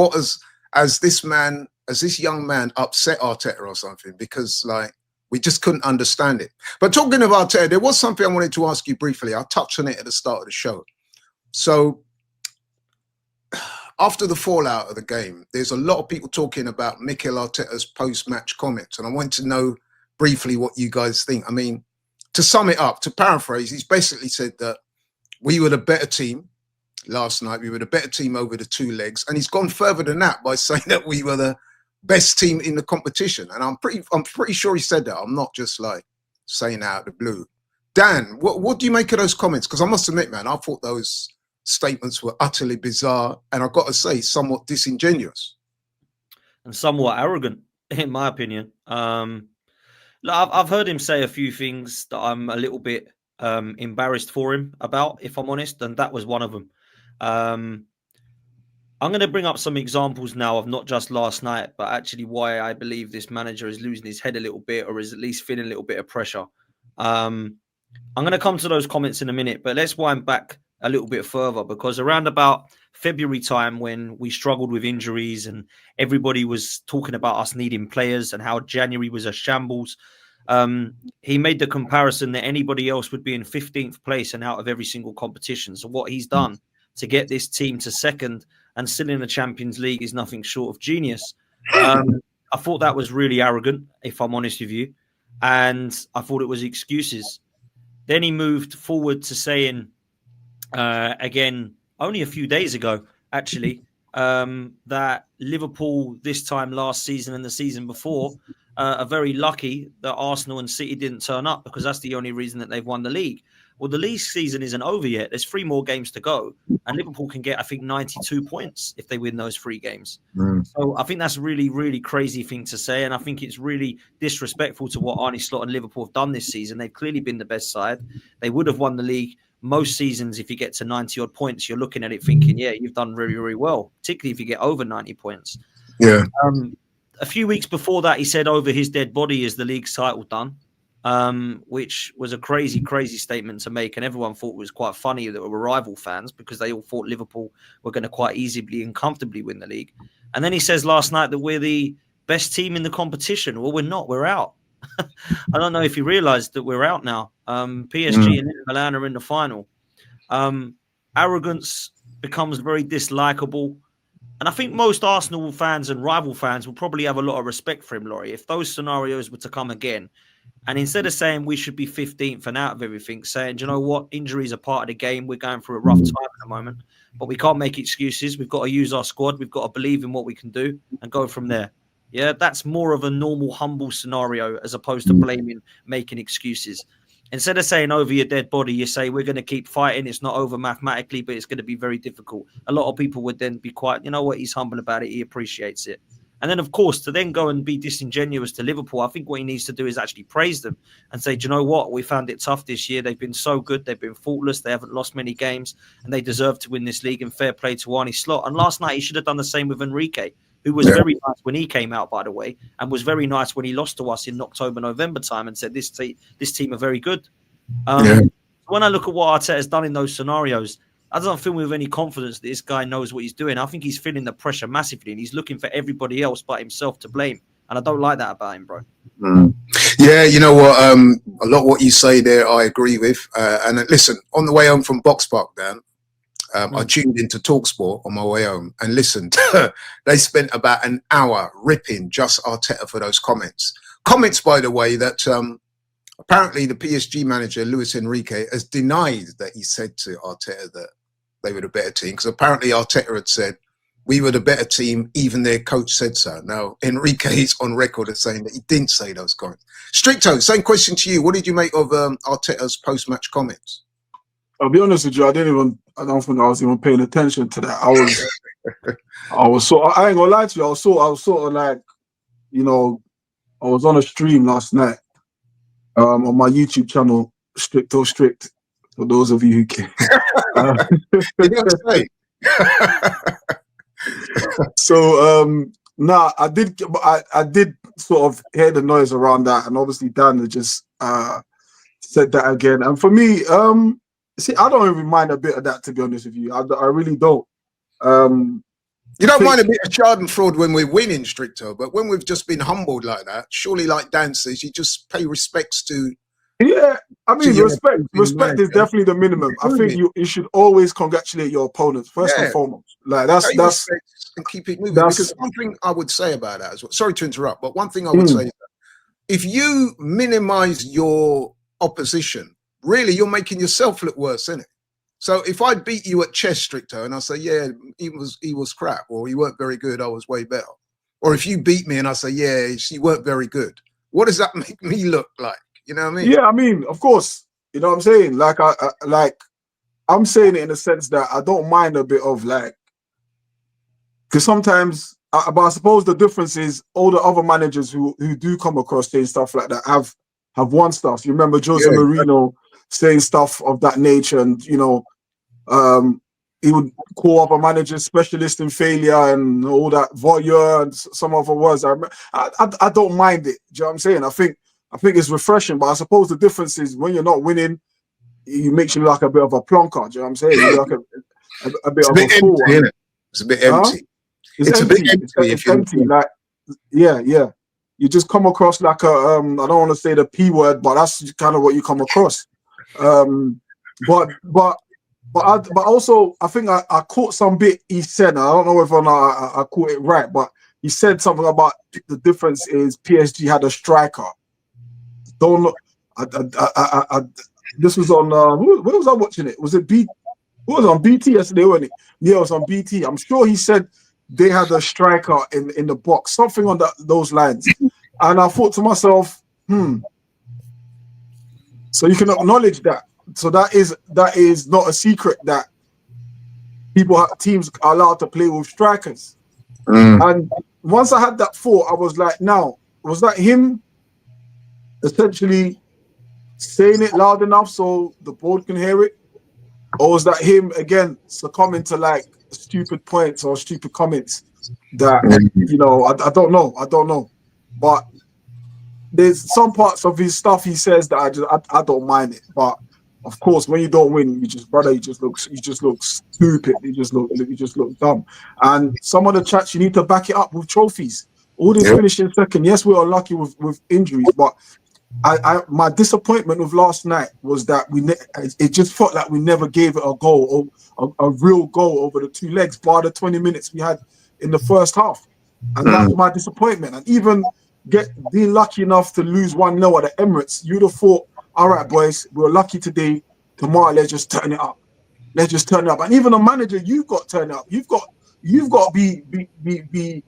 what as this young man upset Arteta or something, because like we just couldn't understand it. But talking of Arteta, there was something I wanted to ask you briefly. I touched on it at the start of the show. So after the fallout of the game, there's a lot of people talking about Mikel Arteta's post-match comments, and I want to know briefly what you guys think. I mean, to sum it up, to paraphrase, he's basically said that we were the better team last night. We were the better team over the two legs, and he's gone further than that by saying that we were the best team in the competition. And I'm pretty sure he said that. I'm not just like saying out of the blue. Dan, what do you make of those comments? Because I must admit, man, I thought those statements were utterly bizarre, and I've got to say, somewhat disingenuous and somewhat arrogant, in my opinion. I've heard him say a few things that I'm a little bit embarrassed for him about, if I'm honest, and that was one of them. I'm going to bring up some examples now of not just last night, but actually why I believe this manager is losing his head a little bit, or is at least feeling a little bit of pressure. I'm going to come to those comments in a minute, but let's wind back a little bit further, because around about February time, when we struggled with injuries and everybody was talking about us needing players and how January was a shambles, he made the comparison that anybody else would be in 15th place and out of every single competition. So what he's done to get this team to second and still in the Champions League is nothing short of genius. I thought that was really arrogant, if I'm honest with you, and I thought it was excuses. Then he moved forward to saying, again, only a few days ago, actually, that Liverpool this time last season and the season before are very lucky that Arsenal and City didn't turn up, because that's the only reason that they've won the league. Well, the league season isn't over yet. There's 3 more games to go, and Liverpool can get, I think, 92 points if they win those 3 games. So I think that's a really, really crazy thing to say, and I think it's really disrespectful to what Arne Slot and Liverpool have done this season. They've clearly been the best side. They would have won the league most seasons. If you get to 90-odd points, you're looking at it thinking, yeah, you've done very, very well, particularly if you get over 90 points. Yeah. A few weeks before that, he said over his dead body is the league's title done, which was a crazy, crazy statement to make. And everyone thought it was quite funny that we were rival fans, because they all thought Liverpool were going to quite easily and comfortably win the league. And then he says last night that we're the best team in the competition. Well, we're not. We're out. I don't know if you realised that we're out now. PSG and Inter Milan are in the final. Arrogance becomes very dislikable. And I think most Arsenal fans and rival fans will probably have a lot of respect for him, Laurie, if those scenarios were to come again. And instead of saying we should be 15th and out of everything, saying, do you know what, injuries are part of the game. We're going through a rough time at the moment, but we can't make excuses. We've got to use our squad. We've got to believe in what we can do and go from there. Yeah, that's more of a normal, humble scenario as opposed to blaming, making excuses. Instead of saying over your dead body, you say we're going to keep fighting. It's not over mathematically, but it's going to be very difficult. A lot of people would then be quite, you know what, he's humble about it. He appreciates it. And then, of course, to then go and be disingenuous to Liverpool, I think what he needs to do is actually praise them and say, do you know what? We found it tough this year. They've been so good. They've been faultless. They haven't lost many games, and they deserve to win this league, and fair play to Arne Slot. And last night, he should have done the same with Enrique, who was very nice when he came out, by the way, and was very nice when he lost to us in October, November time and said, this team are very good. When I look at what Arteta has done in those scenarios, I don't feel with any confidence that this guy knows what he's doing. I think he's feeling the pressure massively, and he's looking for everybody else but himself to blame. And I don't like that about him, bro. Yeah, you know what? A lot of what you say there, I agree with. And listen, on the way home from Box Park, Dan, I tuned into TalkSport on my way home and listened. They spent about an hour ripping just Arteta for those comments. Comments, by the way, that apparently the PSG manager, Luis Enrique, has denied that he said to Arteta that they were the better team, because apparently Arteta had said, we were the better team, even their coach said so. Now, Enrique is on record as saying that he didn't say those comments. Stricto, same question to you. What did you make of Arteta's post-match comments? I'll be honest with you, I don't think I was even paying attention to that. I ain't gonna lie to you, I was sort of like, you know, I was on a stream last night on my YouTube channel, Stricto Strict, for those of you who can. So I did sort of hear the noise around that, and obviously Dan had just said that again. And for me, see, I don't even mind a bit of that, to be honest with you. I really don't. You don't mind a bit of schadenfreude when we're winning, Stricto, but when we've just been humbled like that, surely, like Dan says, you just pay respects to. Yeah, I mean, respect is manager. definitely the minimum. I think you should always congratulate your opponents first and foremost. Like that's and keep it moving. Because one thing I would say about that as well. Sorry to interrupt, but one thing I would say is that if you minimize your opposition, really, you're making yourself look worse, isn't it? So if I beat you at chess, Stricto, and I say, yeah, he was crap, or you weren't very good, I was way better. Or if you beat me and I say, yeah, you weren't very good, what does that make me look like? You know what I mean? Yeah, I mean, of course. You know what I'm saying? Like I'm saying it in the sense that I don't mind a bit of like, because sometimes, but I suppose the difference is all the other managers who do come across saying stuff like that have won stuff. You remember Jose Mourinho saying stuff of that nature, and you know, he would call up a manager specialist in failure and all that voyeur and some other words. I don't mind it. Do you know what I'm saying? I think it's refreshing, but I suppose the difference is when you're not winning, it makes you like a bit of a plonker. Do you know what I'm saying? You're like a bit of a fool. Empty, it's a bit empty. It's empty. A bit empty. It's empty. Like, yeah. You just come across like a I don't want to say the P word, but that's kind of what you come across. But also I think I caught some bit he said. I don't know whether or not I caught it right, but he said something about the difference is PSG had a striker. Don't look. This was on. Where was I watching it? Was it B? It was on BT yesterday, wasn't it? Yeah, it was on BT. I'm sure he said they had a striker in the box, something on those lines. And I thought to myself, So you can acknowledge that. So that is not a secret that teams are allowed to play with strikers. And once I had that thought, I was like, now, was that him essentially saying it loud enough so the board can hear it? Or was that him, again, succumbing to like stupid points or stupid comments that, you know, I don't know. But there's some parts of his stuff he says that I don't mind it. But of course, when you don't win, you just look stupid. You just look dumb. And some of the chats, you need to back it up with trophies. All this finishing second. Yes, we're unlucky with injuries, but my disappointment with last night was that it just felt like we never gave it a goal, or a real goal over the two legs, bar the 20 minutes we had in the first half. And that's my disappointment. And even being lucky enough to lose 1-0 at the Emirates, you'd have thought, all right, boys, we're lucky today. Tomorrow, let's just turn it up. And even a manager, you've got to turn it up. You've got to be